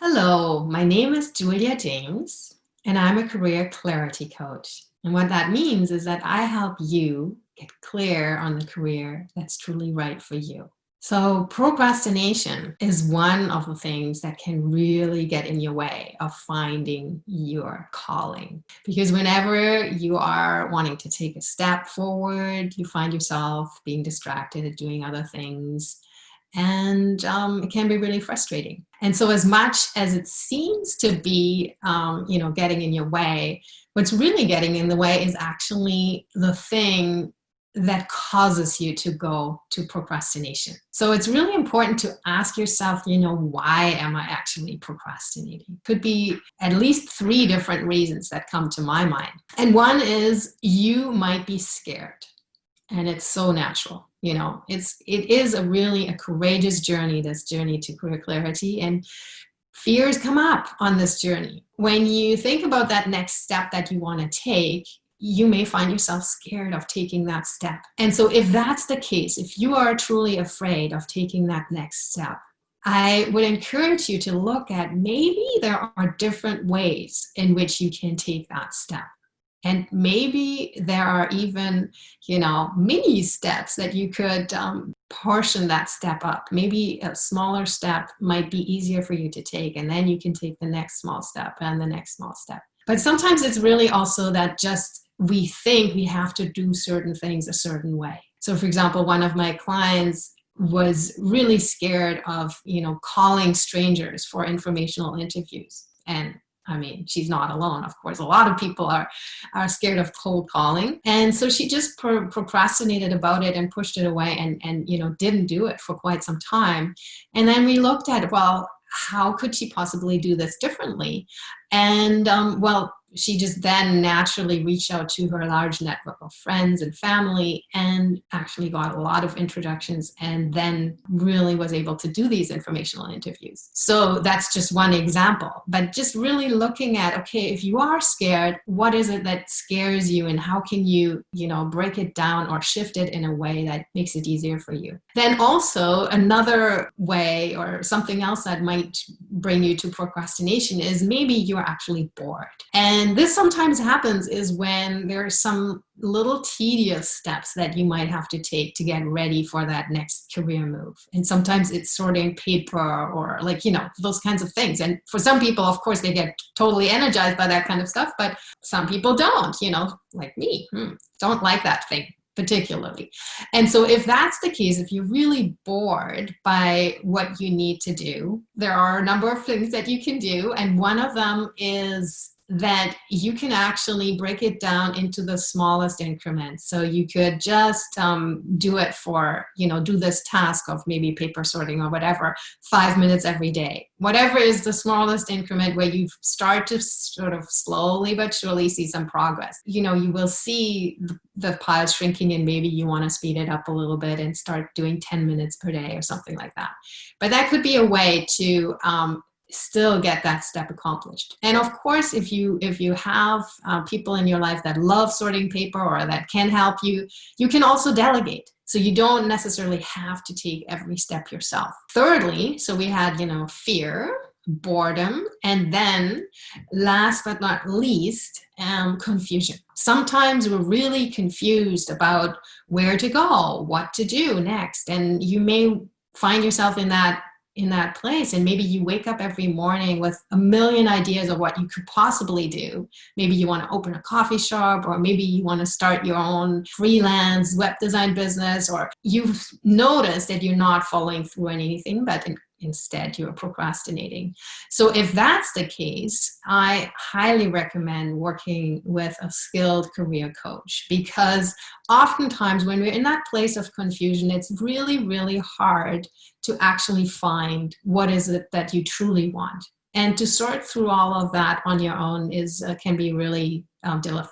Hello, my name is Julia James, and I'm a career clarity coach. And what that means is that I help you get clear on the career that's truly right for you. So, procrastination is one of the things that can really get in your way of finding your calling. Because whenever you are wanting to take a step forward, you find yourself being distracted at doing other things, and it can be really frustrating. And so, as much as it seems to be, getting in your way, what's really getting in the way is actually the thing that causes you to go to procrastination. So it's really important to ask yourself, why am I actually procrastinating? Could be at least three different reasons that come to my mind. And one is you might be scared. And it's so natural. It is a courageous journey, this journey to career clarity, and fears come up on this journey. When you think about that next step that you want to take, you may find yourself scared of taking that step. And so if that's the case, if you are truly afraid of taking that next step, I would encourage you to look at maybe there are different ways in which you can take that step. And maybe there are even, mini steps that you could portion that step up. Maybe a smaller step might be easier for you to take, and then you can take the next small step and the next small step. But sometimes it's really also that just we think we have to do certain things a certain way. So, for example, one of my clients was really scared of, calling strangers for informational interviews. And she's not alone. Of course, a lot of people are scared of cold calling. And so she just procrastinated about it and pushed it away and didn't do it for quite some time. And then we looked at, well, how could she possibly do this differently? And she just then naturally reached out to her large network of friends and family and actually got a lot of introductions and then really was able to do these informational interviews. So that's just one example, but just really looking at, okay, if you are scared, what is it that scares you and how can you, break it down or shift it in a way that makes it easier for you? Then also another way or something else that might bring you to procrastination is maybe you're actually bored. And this sometimes happens is when there's some little tedious steps that you might have to take to get ready for that next career move. And sometimes it's sorting paper or those kinds of things. And for some people, of course, they get totally energized by that kind of stuff, but some people don't, like me, don't like that thing particularly. And so if that's the case, if you're really bored by what you need to do, there are a number of things that you can do. And one of them is that you can actually break it down into the smallest increments. So you could just do it for, do this task of maybe paper sorting or whatever, 5 minutes every day. Whatever is the smallest increment where you start to sort of slowly but surely see some progress. You will see the pile shrinking and maybe you want to speed it up a little bit and start doing 10 minutes per day or something like that. But that could be a way to still get that step accomplished. And of course, if you have people in your life that love sorting paper or that can help you, you can also delegate. So you don't necessarily have to take every step yourself. Thirdly, so we had, fear, boredom, and then last but not least, confusion. Sometimes we're really confused about where to go, what to do next. And you may find yourself in that place. And maybe you wake up every morning with a million ideas of what you could possibly do. Maybe you want to open a coffee shop, or maybe you want to start your own freelance web design business, or you've noticed that you're not following through on anything, but instead you're procrastinating. So if that's the case, I highly recommend working with a skilled career coach, because oftentimes when we're in that place of confusion, it's really, really hard to actually find what is it that you truly want. And to sort through all of that on your own can be really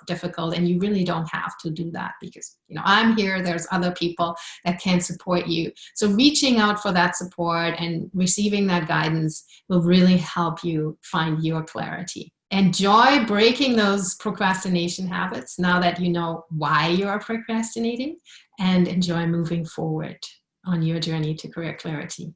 difficult, and you really don't have to do that because I'm here. There's other people that can support you. So reaching out for that support and receiving that guidance will really help you find your clarity. Enjoy breaking those procrastination habits now that you know why you are procrastinating, and enjoy moving forward on your journey to career clarity.